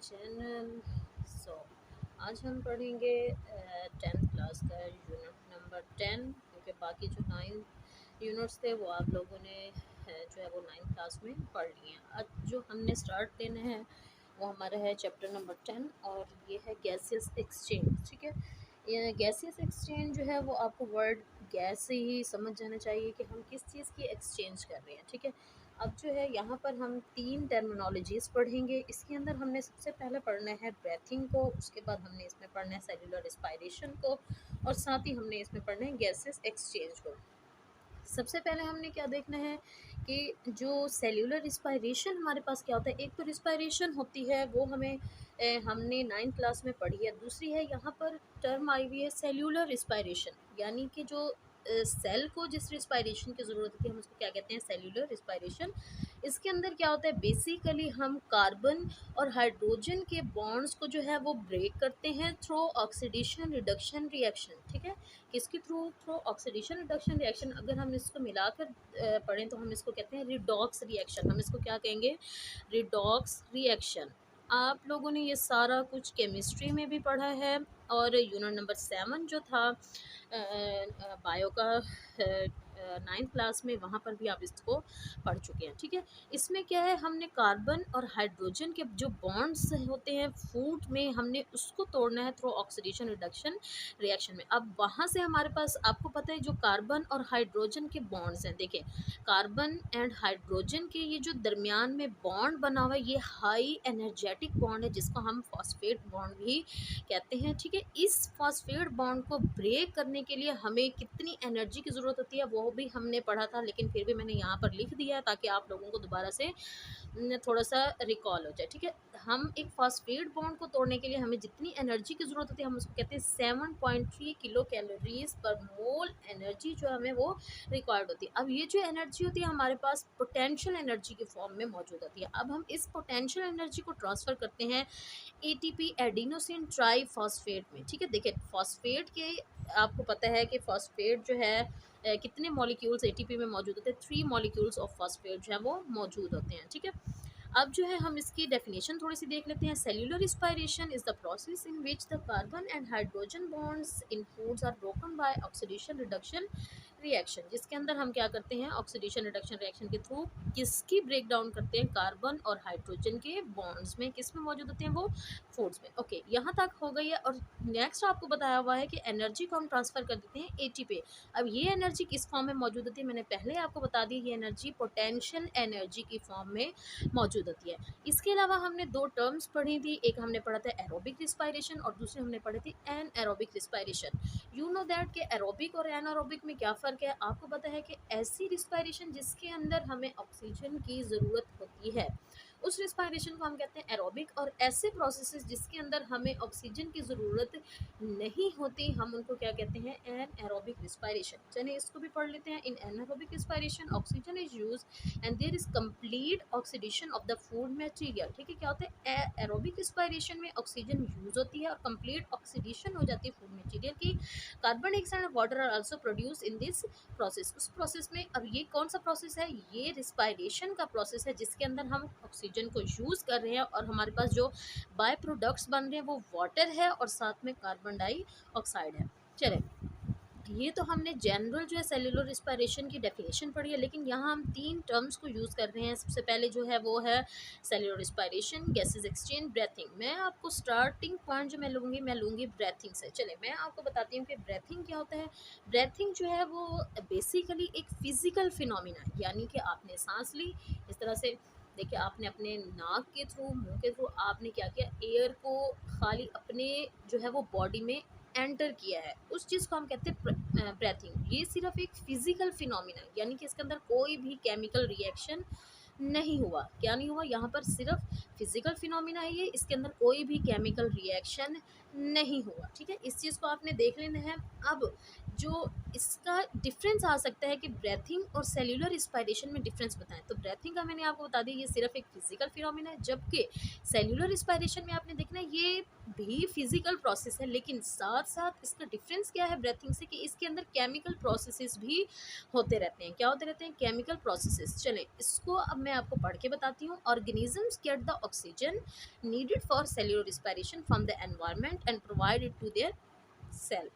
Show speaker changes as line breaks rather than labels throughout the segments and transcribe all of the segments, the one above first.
Channel. सो आज हम पढ़ेंगे 10th क्लास का यूनिट नंबर 10, क्योंकि बाकी जो 9 यूनिट्स थे वो आप लोगों ने जो है वो 9th क्लास में पढ़ लिए हैं। आज जो हमने स्टार्ट लेना है वो हमारा है चैप्टर नंबर 10 और ये है गैसियस एक्सचेंज। ठीक है, ये गैसियस एक्सचेंज जो है वो आपको वर्ड गैस से ही समझ जाना चाहिए कि हम किस चीज़ की एक्सचेंज कर रहे हैं। ठीक है, अब जो है यहाँ पर हम 3 टर्मिनोलॉजीज़ पढ़ेंगे। इसके अंदर हमने सबसे पहले पढ़ना है ब्रेथिंग को, उसके बाद हमने इसमें पढ़ना है सेलुलर रिस्पायरेशन को और साथ ही हमने इसमें पढ़ना है गैसेस एक्सचेंज को। सबसे पहले हमने क्या देखना है कि जो सेल्यूलर रिस्पायरेशन हमारे पास क्या होता है। एक तो रिस्पायरेशन होती है वो हमें हमने 9th क्लास में पढ़ी है। दूसरी है यहाँ पर टर्म आई हुई है सेल्यूलर रिस्पायरेशन, यानी कि जो सेल को जिस रिस्पायरेशन की ज़रूरत होती है हम उसको क्या कहते हैं, सेल्यूलर रिस्पायरेशन। इसके अंदर क्या होता है, बेसिकली हम कार्बन और हाइड्रोजन के बॉन्ड्स को जो है वो ब्रेक करते हैं थ्रू ऑक्सीडेशन रिडक्शन रिएक्शन। ठीक है, किसके through, through oxidation reduction reaction. अगर हम इसको मिलाकर पढ़ें तो हम इसको कहते हैं रिडॉक्स रिएक्शन। हम इसको क्या कहेंगे, रिडॉक्स रिएक्शन। आप लोगों ने ये सारा कुछ केमिस्ट्री में भी पढ़ा है और यूनिट नंबर 7 जो था बायो का 9th क्लास में, वहाँ पर भी आप इसको पढ़ चुके हैं। ठीक है, इसमें क्या है, हमने कार्बन और हाइड्रोजन के जो बॉन्ड्स होते हैं फूड में, हमने उसको तोड़ना है थ्रू ऑक्सीडेशन रिडक्शन रिएक्शन में। अब वहाँ से हमारे पास, आपको पता है जो कार्बन और हाइड्रोजन के बॉन्ड्स हैं, देखिए कार्बन एंड हाइड्रोजन के ये जो दरमियान में बॉन्ड बना हुआ है ये हाई एनर्जेटिक बॉन्ड है, जिसको हम फॉस्फेट बॉन्ड भी कहते हैं। ठीक है, इस फॉस्फेट बॉन्ड को ब्रेक करने के लिए हमें कितनी एनर्जी की ज़रूरत होती है वो भी हमने पढ़ा था, लेकिन फिर भी मैंने यहाँ पर लिख दिया है ताकि आप लोगों को दोबारा से थोड़ा सा रिकॉल हो जाए। ठीक है, हम एक फॉस्फेट बॉन्ड को तोड़ने के लिए हमें जितनी एनर्जी की ज़रूरत होती है हम उसको कहते हैं 7.3 किलो कैलोरीज पर मोल एनर्जी जो हमें वो रिक्वायर्ड होती है। अब ये जो एनर्जी होती है हमारे पास पोटेंशियल एनर्जी के फॉर्म में मौजूद होती है। अब हम इस पोटेंशियल एनर्जी को ट्रांसफ़र करते हैं एटीपी एडिनोसिन ट्राईफॉस्फेट में। ठीक है, देखिए फॉस्फेट के, आपको पता है कि फॉस्फेट जो है कितने मॉलिक्यूल्स एटीपी में मौजूद होते हैं, 3 मॉलिक्यूल्स ऑफ फॉस्फेट जो है वो मौजूद होते हैं। ठीक है, अब जो है हम इसकी डेफिनेशन थोड़ी सी देख लेते हैं। Cellular respiration is the process in which the carbon and hydrogen bonds in foods are broken by oxidation reduction reaction, जिसके अंदर हम क्या करते हैं, ऑक्सीडेशन रिडक्शन रिएक्शन के थ्रू किसकी ब्रेक डाउन करते हैं, कार्बन और हाइड्रोजन के बॉन्ड्स में, किस में मौजूद होते हैं वो, फूड्स में। ओके, यहाँ तक हो गई है। और नेक्स्ट आपको बताया हुआ है कि एनर्जी को हम ट्रांसफ़र कर देते हैं एटी पे। अब ये एनर्जी किस फॉर्म में मौजूद होती है, मैंने पहले आपको बता दी, ये एनर्जी पोटेंशियल एनर्जी की फॉर्म में मौजूद होती है। इसके अलावा हमने 2 टर्म्स पढ़ी थी, एक हमने पढ़ा था एरोबिक रिस्पायरेशन और दूसरी हमने पढ़ी थी anaerobic respiration. You know that कि एरोबिक और एनारोबिक में क्या फ़र्क है। आपको पता है कि ऐसी रिस्पायरेशन जिसके अंदर हमें ऑक्सीजन की ज़रूरत होती है उस रिस्पायरेशन को हम कहते हैं एरोबिक, और ऐसे प्रोसेसेस जिसके अंदर हमें ऑक्सीजन की ज़रूरत नहीं होती हम उनको क्या कहते हैं, एनएरोबिक रिस्पायरेशन। चलिए इसको भी पढ़ लेते हैं। In anaerobic respiration oxygen is use and there is complete oxidation of the food material. ठीक है, क्या होता है, एरोबिक रिस्पायरेशन में ऑक्सीजन यूज होती है और कंप्लीट ऑक्सीडेशन हो जाती है फूड मटेरियल की। Carbon dioxide and water are also produce in this process. उस प्रोसेस में, अब ये कौन सा प्रोसेस है, ये रिस्पायरेशन का प्रोसेस है जिसके अंदर हम ऑक्सीजन को यूज़ कर रहे हैं और हमारे पास जो बाय प्रोडक्ट्स बन रहे हैं वो वाटर है और साथ में कार्बन डाइऑक्साइड है। चले, ये तो हमने जनरल जो है सेल्यूलर रिस्पायरेशन की डेफिनेशन पढ़ी है, लेकिन यहाँ हम 3 टर्म्स को यूज़ कर रहे हैं। सबसे पहले जो है वो है cellular respiration, gases exchange, breathing. मैं आपको स्टार्टिंग पॉइंट जो मैं लूँगी ब्रेथिंग से। चले मैं आपको बताती हूँ कि ब्रेथिंग क्या होता है। ब्रेथिंग जो है वो बेसिकली एक फ़िज़िकल फिनोमिना है, यानी कि आपने सांस ली इस तरह से, देखिए आपने अपने नाक के थ्रू, मुंह के थ्रू आपने क्या किया, एयर को खाली अपने जो है वो बॉडी में एंटर किया है, उस चीज़ को हम कहते हैं ब्रेथिंग। ये सिर्फ एक फिजिकल फिनोमिना है, यानी कि इसके अंदर कोई भी केमिकल रिएक्शन नहीं हुआ। क्या नहीं हुआ, यहाँ पर सिर्फ फिजिकल फिनोमिना है ये, इसके अंदर कोई भी केमिकल रिएक्शन नहीं हुआ। ठीक है, इस चीज़ को आपने देख लेना है। अब जो इसका डिफरेंस आ सकता है कि ब्रेथिंग और सेल्यूलर रिस्पायरेशन में डिफरेंस बताएं। तो ब्रेथिंग का मैंने आपको बता दिया, ये सिर्फ एक फिजिकल फिनोमिना है, जबकि सेल्यूलर रिस्पायरेशन में आपने देखना है ये भी फिजिकल प्रोसेस है, लेकिन साथ साथ इसका डिफरेंस क्या है ब्रेथिंग से, कि इसके अंदर केमिकल प्रोसेसेस भी होते रहते हैं। क्या होते रहते हैं? Chemical processes. चलें इसको अब मैं आपको पढ़ के बताती हूँ। Organisms get the oxygen needed for cellular respiration from the environment and provide it to their cell.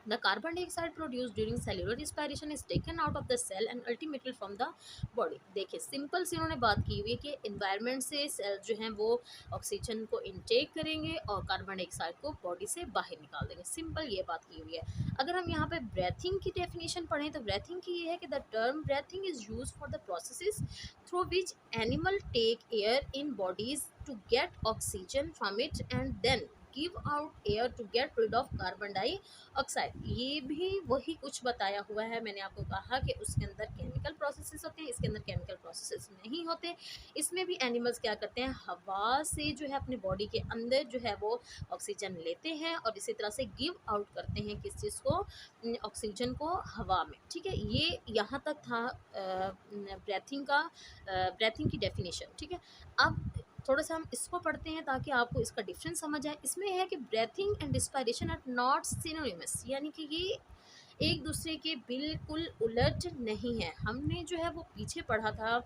The carbon dioxide produced during cellular respiration is taken out of the cell and ultimately from the body. देखिए simple सी उन्होंने बात की हुई है कि environment से cell जो हैं वो ऑक्सीजन को इनटेक करेंगे और कार्बन डाइऑक्साइड को बॉडी से बाहर निकाल देंगे। सिंपल ये बात की हुई है। अगर हम यहाँ पे ब्रेथिंग की डेफिनेशन पढ़ें तो ब्रेथिंग की ये है कि the term breathing is use for the processes through which animal take air in bodies to get oxygen from it and then give out air to get rid of carbon dioxide. ये भी वही कुछ बताया हुआ है। मैंने आपको कहा कि उसके अंदर केमिकल प्रोसेसेस होते हैं, इसके अंदर केमिकल प्रोसेसेस नहीं होते। इसमें भी एनिमल्स क्या करते हैं, हवा से जो है अपने बॉडी के अंदर जो है वो ऑक्सीजन लेते हैं और इसी तरह से गिव आउट करते हैं किस चीज़ को, ऑक्सीजन को हवा में। ठीक है, ये यहाँ तक था ब्रेथिंग की डेफिनेशन। ठीक है, अब थोड़ा सा हम इसको पढ़ते हैं ताकि आपको इसका डिफरेंस समझ आए। इसमें है कि breathing and respiration are not synonymous, यानी कि ये एक दूसरे के बिल्कुल उलट नहीं है। हमने जो है वो पीछे पढ़ा था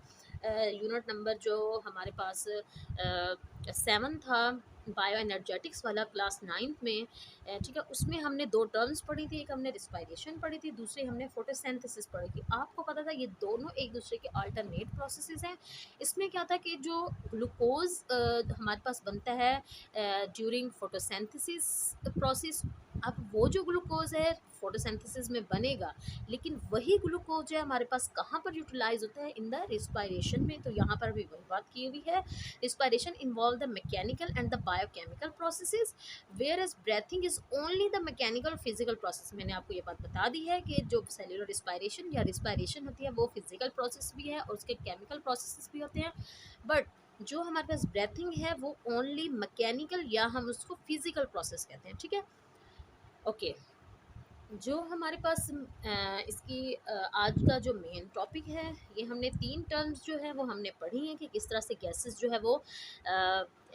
यूनिट नंबर जो हमारे पास 7 था, बायो एनर्जेटिक्स वाला, क्लास 9th में। ठीक है, उसमें हमने 2 टर्म्स पढ़ी थी, एक हमने रिस्पायरेशन पढ़ी थी, दूसरी हमने फोटोसिंथेसिस पढ़ी थी। आपको पता था ये दोनों एक दूसरे के अल्टरनेट प्रोसेसेस हैं। इसमें क्या था कि जो ग्लूकोज हमारे पास बनता है ड्यूरिंग फोटोसिंथेसिस प्रोसेस, अब वो जो ग्लूकोज है फोटोसिंथेसिस में बनेगा, लेकिन वही ग्लूकोज जो है हमारे पास कहाँ पर यूटिलाइज होता है, इन द रिस्पायरेशन में। तो यहाँ पर भी वही बात की हुई है। Respiration involve the mechanical and the biochemical processes, whereas breathing is only the mechanical physical process. मैंने आपको ये बात बता दी है कि जो सेलुलर रिस्पायरेशन या रिस्पायरेशन होती है वो फिजिकल प्रोसेस भी है और उसके केमिकल प्रोसेसेस भी होते हैं, बट जो हमारे पास ब्रेथिंग है वो ओनली मैकेनिकल या हम उसको फिजिकल प्रोसेस कहते हैं। ठीक है, ओके। जो हमारे पास इसकी आज का जो मेन टॉपिक है, ये हमने 3 टर्म्स जो है वो हमने पढ़ी हैं कि किस तरह से गैसेस जो है वो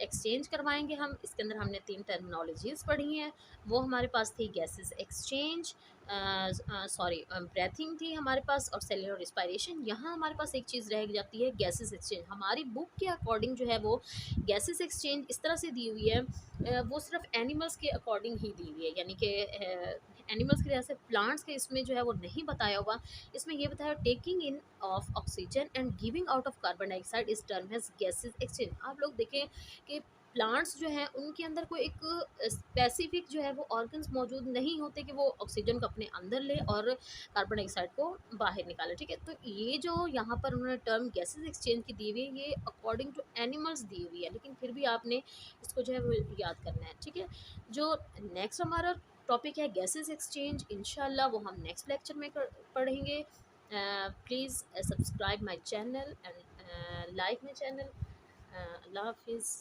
एक्सचेंज करवाएंगे हम। इसके अंदर हमने 3 टर्मिनोलॉजीज़ पढ़ी हैं। वो हमारे पास थी गैसेस एक्सचेंज, ब्रेथिंग थी हमारे पास, और सेलुलर रिस्पायरेशन। यहाँ हमारे पास एक चीज़ रह जाती है गैसेस एक्सचेंज। हमारी बुक के अकॉर्डिंग जो है वो गैसेस एक्सचेंज इस तरह से दी हुई है, वो सिर्फ एनिमल्स के अकॉर्डिंग ही दी हुई है, यानी कि एनिमल्स की जैसे प्लांट्स के इसमें जो है वो नहीं बताया हुआ। इसमें ये बताया taking in of oxygen and giving out of carbon dioxide is term as gases exchange. आप लोग देखें कि प्लांट्स जो हैं उनके अंदर कोई एक स्पेसिफिक जो है वो ऑर्गन्स मौजूद नहीं होते कि वो ऑक्सीजन को अपने अंदर ले और कार्बन डाइऑक्साइड को बाहर निकाले। ठीक है, तो ये जो यहाँ पर उन्होंने टर्म गैसेस एक्सचेंज की दी हुई है, ये अकॉर्डिंग टू एनिमल्स दी हुई है, लेकिन फिर भी आपने इसको जो है वो याद करना है। ठीक है, जो नेक्स्ट हमारा टॉपिक है गैसेस एक्सचेंज, इंशाल्लाह वो हम नेक्स्ट लेक्चर में पढ़ेंगे। Please subscribe my channel and like my channel. अल्लाह हाफिज़।